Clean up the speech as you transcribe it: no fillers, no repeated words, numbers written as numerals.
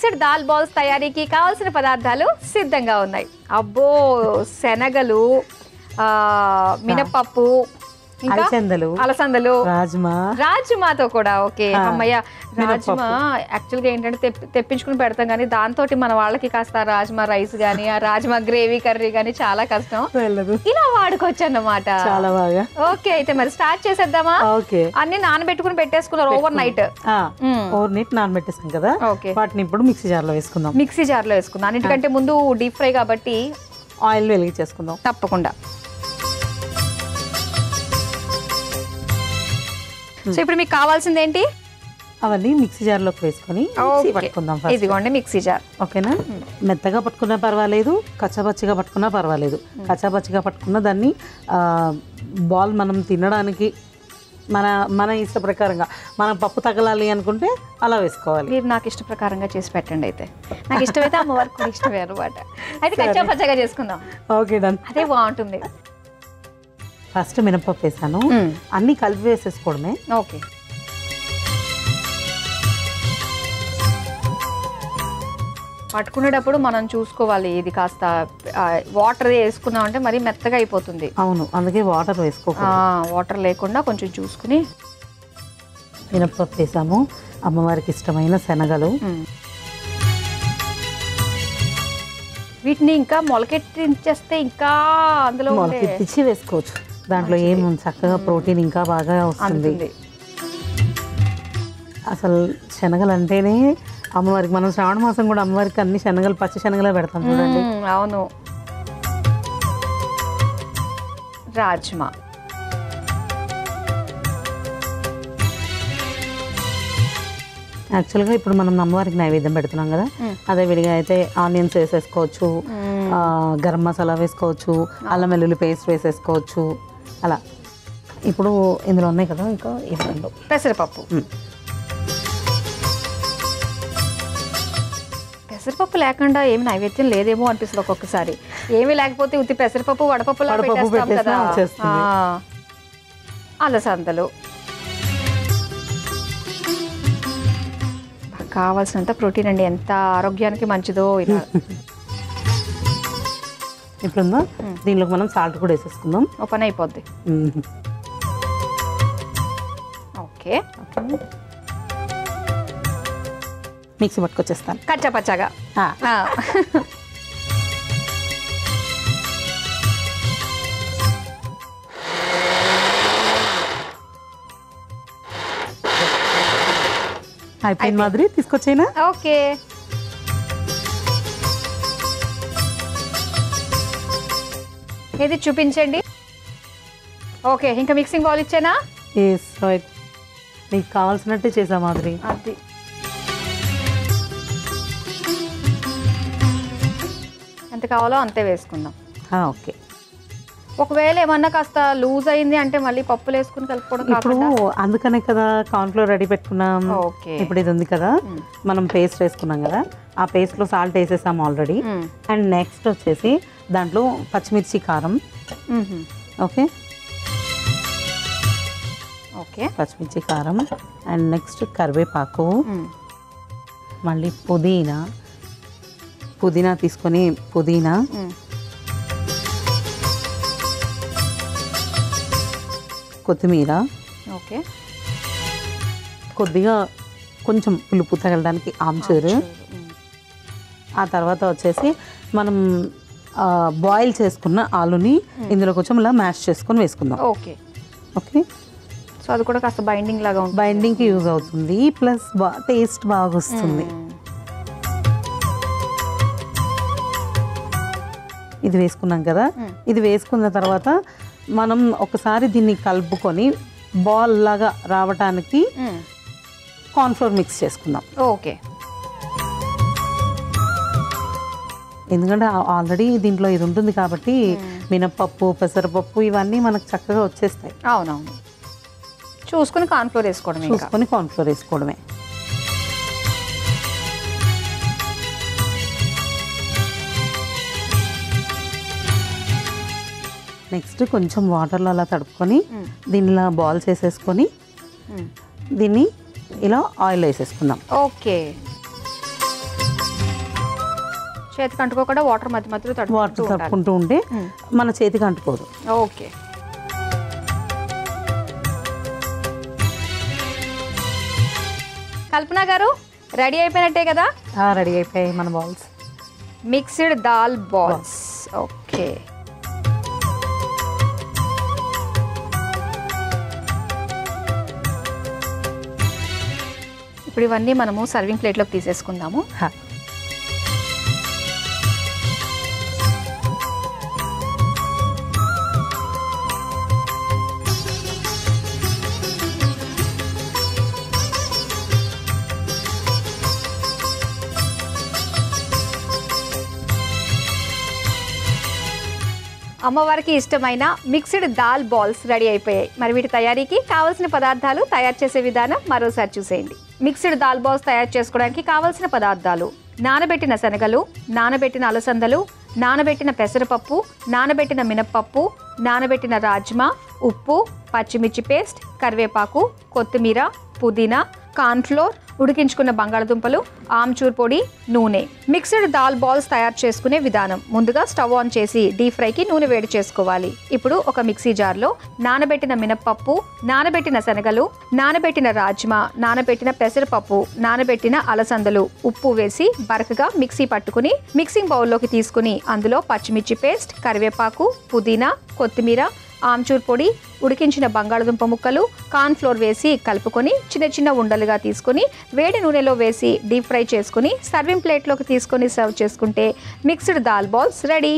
పచ్చడి దాల్ బాల్స్ తయారీకి కావాల్సిన పదార్థాలు సిద్ధంగా ఉన్నాయి. అబ్బో, శనగలు, మినపప్పు, అలసందలు, రాజ్మాతో కూడా. ఓకే అమ్మయ్య, రాజ్మా యాక్చువల్గా ఏంటంటే తెప్పించుకుని పెడతాం కానీ దాంతో మన వాళ్ళకి కాస్త రాజ్మా రైస్ గానీ ఆ రాజ్మా గ్రేవీ కర్రీ గానీ చాలా కష్టం. ఇలా వాడుకోవచ్చు అన్నమాట. చాలా బాగా. ఓకే, అయితే మరి స్టార్ట్ చేసేద్దామా? అన్ని నానబెట్టుకుని పెట్టేసుకున్నారు ఓవర్ నైట్ నానబెట్టేసాం కదా. ఓకే, వాటిని ఇప్పుడు మిక్సీ జార్ లో వేసుకుందాం. మిక్సీ జార్ లో వేసుకుందాం. అన్నిటికంటే ముందు డీప్ ఫ్రై కాబట్టి ఆయిల్ వెలిగించేసుకుందాం. తప్పకుండా. సో ఇప్పుడు మీకు కావాల్సింది ఏంటి? అవన్నీ మిక్సీ జార్ లోకి వేసుకొని పట్టుకుందాం. ఇదిగోండి మిక్సీ జార్. ఓకేనా? మెత్తగా పట్టుకున్నా పర్వాలేదు, కచ్చాపచ్చిగా పట్టుకున్నా పర్వాలేదు. కచ్చాపచ్చిగా పట్టుకున్న దాన్ని బాల్ మనం తినడానికి మన ఇష్ట ప్రకారంగా, మనం పప్పు తగలాలి అనుకుంటే అలా వేసుకోవాలి. మీరు నాకు ఇష్ట ప్రకారంగా చేసి పెట్టండి. అయితే నాకు ఇష్టమైతే అమ్మవారికి కూడా ఇష్టమే అనమాట. అయితే కచ్చాపచ్చగా చేసుకుందాం. Okay done. అదే బాగుంటుంది. ఫస్ట్ మినపప్పు వేసాను, అన్ని కలిపి వేసేసుకోవడమే. ఓకే, పట్టుకునేటప్పుడు మనం చూసుకోవాలి. ఇది కాస్త వాటర్ వేసుకున్నాం అంటే మరి మెత్తగా అయిపోతుంది. అవును, అందుకే వాటర్ వేసుకోవాలి. వాటర్ లేకుండా కొంచెం చూసుకుని మినపప్పు వేసాము. అమ్మవారికి ఇష్టమైన శనగలు, వీటిని ఇంకా మొలకెట్టించేస్తే ఇంకా అందులో మొలకెత్తించి వేసుకోవచ్చు. దాంట్లో ఏం చక్కగా ప్రోటీన్ ఇంకా బాగా వస్తుంది. అసలు శనగలు అంటేనే అమ్మవారికి, మనం శ్రావణ మాసం కూడా అమ్మవారికి అన్ని శనగలు, పచ్చి శనగలే పెడతాం చూడండి. అవును. రాజ్మా, యాక్చువల్గా ఇప్పుడు మనం అమ్మవారికి నైవేద్యం పెడుతున్నాం కదా, అదే విడిగా అయితే ఆనియన్స్ వేసేసుకోవచ్చు, గరం మసాలా వేసుకోవచ్చు, అల్లం వెల్లుల్లి పేస్ట్ వేసేసుకోవచ్చు. అలా ఇప్పుడు ఇందులో ఉన్నాయి కదా ఇంకా ఇవ్వండి. పెసరపప్పు, పెసరపప్పు లేకుండా ఏమి నైవేద్యం లేదేమో అనిపిస్తుంది ఒక్కొక్కసారి. ఏమీ లేకపోతే ఉత్తి పెసరపప్పు వడపప్పులా పెట్టేస్తాం కదా. అలసందలు, కావాల్సినంత ప్రోటీన్ అండి, ఎంత ఆరోగ్యానికి మంచిదో. ఇలా ఇప్పుడు దీనిలోకి మనం సాల్ట్ కూడా వేసేసుకుందాం. ఓపెన్ అయిపోద్ది. ఓకే, మిక్సీ పట్టుకొచ్చేస్తాను కచ్చాపచ్చాగా. అయిపోయింది మాదిరి, తీసుకొచ్చేనా? ఓకే, ఇది చూపించండి. ఓకే, ఇంకా మిక్సింగ్ బౌల్ ఇచ్చేనా? నీకు కావాల్సినట్టే చేసా మాదిరి. అది ఎంత కావాలో అంతే వేసుకుందాం. ఓకే, ఒకవేళ ఏమన్నా కాస్త లూజ్ అయింది అంటే మళ్ళీ పప్పులు వేసుకుని కలుపుకోవడం. ఇప్పుడు అందుకనే కదా కార్న్ఫ్లోర్ రెడీ పెట్టుకున్నాం. ఇప్పుడు ఇది ఉంది కదా, మనం పేస్ట్ వేసుకున్నాం కదా, ఆ పేస్ట్లో సాల్ట్ వేసేసాం ఆల్రెడీ. అండ్ నెక్స్ట్ వచ్చేసి దాంట్లో పచ్చిమిర్చి, కారం. ఓకే ఓకే, పచ్చిమిర్చి, కారం. అండ్ నెక్స్ట్ కరివేపాకు, మళ్ళీ పుదీనా తీసుకొని పుదీనా, కొత్తిమీర. ఓకే, కొద్దిగా కొంచెం పులుపు తగలడానికి ఆమ్చూరు. ఆ తర్వాత వచ్చేసి మనం బాయిల్ చేసుకున్న ఆలుని ఇందులో కొంచెం ఇలా మ్యాష్ చేసుకొని వేసుకుందాం. ఓకే ఓకే, సో అది కూడా కాస్త బైండింగ్ లాగా ఉంటుంది. బైండింగ్కి యూజ్ అవుతుంది, ప్లస్ టేస్ట్ బాగా వస్తుంది. ఇది వేసుకున్నాం కదా, ఇది వేసుకున్న తర్వాత మనం ఒకసారి దీన్ని కలుపుకొని బాల్ లాగా రావటానికి కార్న్ఫ్లోర్ మిక్స్ చేసుకుందాం. ఓకే, ఎందుకంటే ఆల్రెడీ దీంట్లో ఇది ఉంటుంది కాబట్టి మినపప్పు, పెసరపప్పు ఇవన్నీ మనకు చక్కగా వచ్చేస్తాయి. అవునవును, చూసుకొని కార్న్ఫ్లోర్ వేసుకోవడమే. నెక్స్ట్ కొంచెం వాటర్లో అలా తడుపుకొని దీనిలో బాల్స్ వేసేసుకొని దీన్ని ఇలా ఆయిల్ వేసేసుకుందాం. ఓకే, చేతికి అంటుకోకుండా వాటర్ మధ్య మధ్యలో తట్టుకుంటూ ఉంటే మన చేతికి అంటుకోదు. ఓకే. కల్పన గారు రెడీ అయిపోయినట్టే కదా? రెడీ అయిపోయాయి మన balls, mixed dal balls. Okay. ఇప్పుడు ఇవన్నీ మనము సర్వింగ్ ప్లేట్లోకి తీసేసుకుందాము. అమ్మవారికి ఇష్టమైన మిక్స్డ్ దాల్ బాల్స్ రెడీ అయిపోయాయి. మరి వీటి తయారీకి కావాల్సిన పదార్థాలు, తయారు చేసే విధానం మరోసారి చూసేయండి. మిక్స్డ్ దాల్ బాల్స్ తయారు చేసుకోవడానికి కావాల్సిన పదార్థాలు: నానబెట్టిన శనగలు, నానబెట్టిన అలసందలు, నానబెట్టిన పెసరపప్పు, నానబెట్టిన మినప్పప్పు, నానబెట్టిన రాజ్మా, ఉప్పు, పచ్చిమిర్చి పేస్ట్, కరివేపాకు, కొత్తిమీర, పుదీనా, కార్న్ఫ్లోర్, ఉడికించుకున్న బంగాళదుంపలు, ఆమ్చూర్ పొడి, నూనె. మిక్స్డ్ దాల్ బాల్స్ తయారు చేసుకునే విధానం: ముందుగా స్టవ్ ఆన్ చేసి డీప్ ఫ్రైకి నూనె వేడి చేసుకోవాలి. ఇప్పుడు ఒక మిక్సీ జార్లో నానబెట్టిన మినప్పప్పు, నానబెట్టిన శనగలు, నానబెట్టిన రాజ్మా, నానబెట్టిన పెసరపప్పు, నానబెట్టిన అలసందలు, ఉప్పు వేసి బరకగా మిక్సీ పట్టుకుని మిక్సింగ్ బౌల్లోకి తీసుకుని అందులో పచ్చిమిర్చి పేస్ట్, కరివేపాకు, పుదీనా, కొత్తిమీర, ఆమ్చూర్ పొడి, ఉడికించిన బంగాళదుంప ముక్కలు, కార్న్ఫ్లోర్ వేసి కలుపుకొని చిన్న చిన్న ఉండలుగా తీసుకొని వేడి నూనెలో వేసి డీప్ ఫ్రై చేసుకుని సర్వింగ్ ప్లేట్లోకి తీసుకొని సర్వ్ చేసుకుంటే మిక్స్డ్ దాల్ బాల్స్ రెడీ.